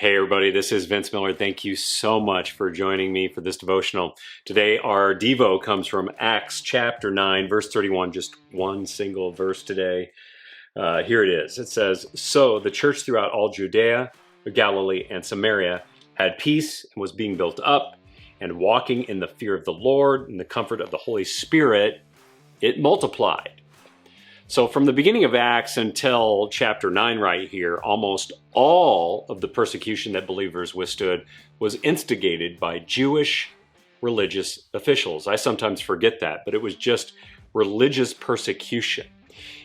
Hey everybody, this is Vince Miller. Thank you so much for joining me for this devotional. Today our Devo comes from Acts chapter 9, verse 31, just one single verse today. Here it is. It says, "So the church throughout all Judea, Galilee, and Samaria had peace and was being built up, and walking in the fear of the Lord and the comfort of the Holy Spirit, it multiplied." So from the beginning of Acts until chapter 9 right here, almost all of the persecution that believers withstood was instigated by Jewish religious officials. I sometimes forget that, but it was just religious persecution.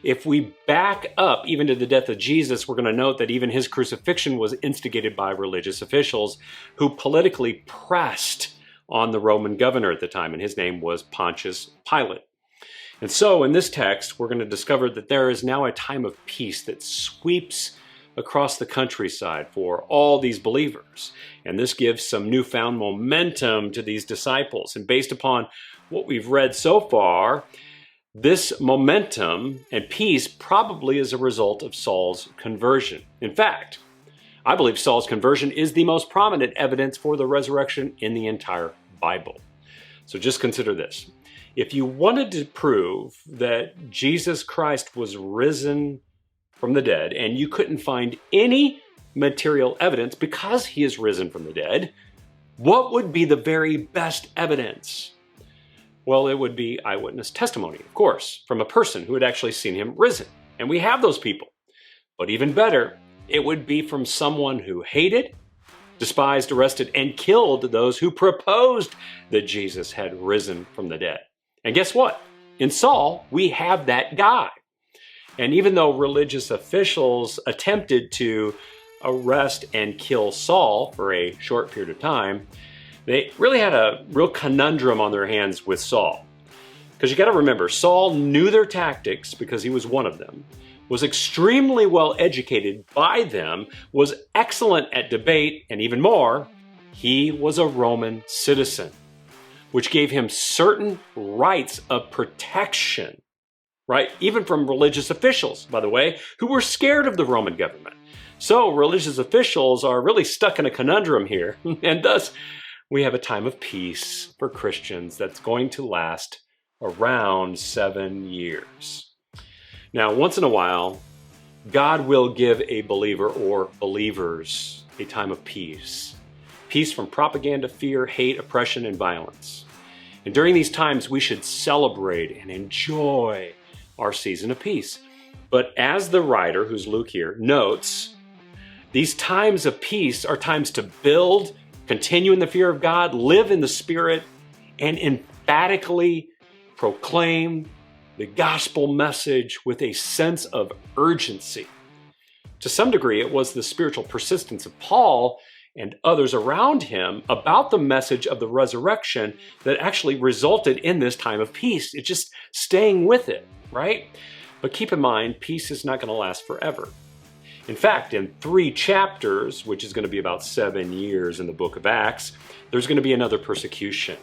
If we back up even to the death of Jesus, we're going to note that even his crucifixion was instigated by religious officials who politically pressed on the Roman governor at the time, and his name was Pontius Pilate. And so in this text, we're going to discover that there is now a time of peace that sweeps across the countryside for all these believers. And this gives some newfound momentum to these disciples. And based upon what we've read so far, this momentum and peace probably is a result of Saul's conversion. In fact, I believe Saul's conversion is the most prominent evidence for the resurrection in the entire Bible. So just consider this. If you wanted to prove that Jesus Christ was risen from the dead and you couldn't find any material evidence because he is risen from the dead, what would be the very best evidence? Well, it would be eyewitness testimony, of course, from a person who had actually seen him risen. And we have those people. But even better, it would be from someone who hated, despised, arrested, and killed those who proposed that Jesus had risen from the dead. And guess what? In Saul, we have that guy. And even though religious officials attempted to arrest and kill Saul for a short period of time, they really had a real conundrum on their hands with Saul. Because you got to remember, Saul knew their tactics because he was one of them, was extremely well educated by them, was excellent at debate, and even more, he was a Roman citizen, which gave him certain rights of protection, right? Even from religious officials, by the way, who were scared of the Roman government. So religious officials are really stuck in a conundrum here. And thus, we have a time of peace for Christians that's going to last around 7 years. Now, once in a while, God will give a believer or believers a time of peace. Peace from propaganda, fear, hate, oppression, and violence. And during these times, we should celebrate and enjoy our season of peace. But as the writer, who's Luke here, notes, these times of peace are times to build, continue in the fear of God, live in the Spirit, and emphatically proclaim the gospel message with a sense of urgency. To some degree, it was the spiritual persistence of Paul and others around him about the message of the resurrection that actually resulted in this time of peace. It's just staying with it, right? But keep in mind, peace is not going to last forever. In fact, in 3 chapters, which is going to be about 7 years in the book of Acts, there's going to be another persecution.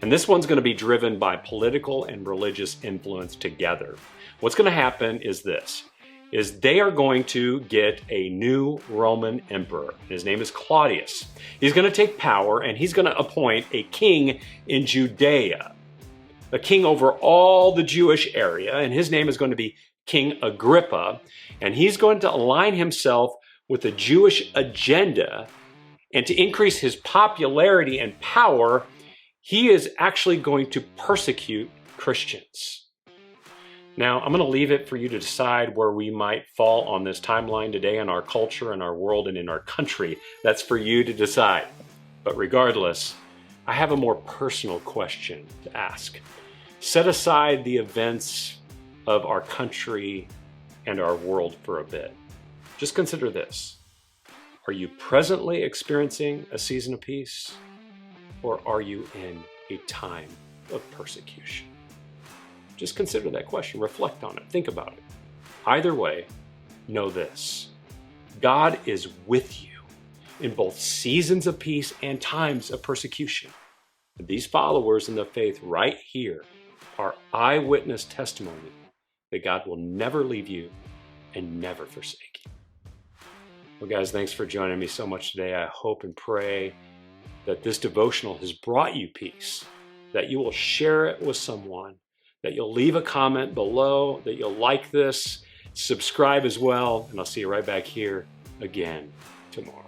And this one's going to be driven by political and religious influence together. What's going to happen is this. They are going to get a new Roman emperor. His name is Claudius. He's going to take power and he's going to appoint a king in Judea, a king over all the Jewish area, and his name is going to be King Agrippa, and he's going to align himself with the Jewish agenda, and to increase his popularity and power, he is actually going to persecute Christians. Now, I'm going to leave it for you to decide where we might fall on this timeline today in our culture, in our world, and in our country. That's for you to decide. But regardless, I have a more personal question to ask. Set aside the events of our country and our world for a bit. Just consider this. Are you presently experiencing a season of peace, or are you in a time of persecution? Just consider that question, reflect on it, think about it. Either way, know this. God is with you in both seasons of peace and times of persecution. These followers in the faith right here are eyewitness testimony that God will never leave you and never forsake you. Well, guys, thanks for joining me so much today. I hope and pray that this devotional has brought you peace, that you will share it with someone, that you'll leave a comment below, that you'll like this, subscribe as well, and I'll see you right back here again tomorrow.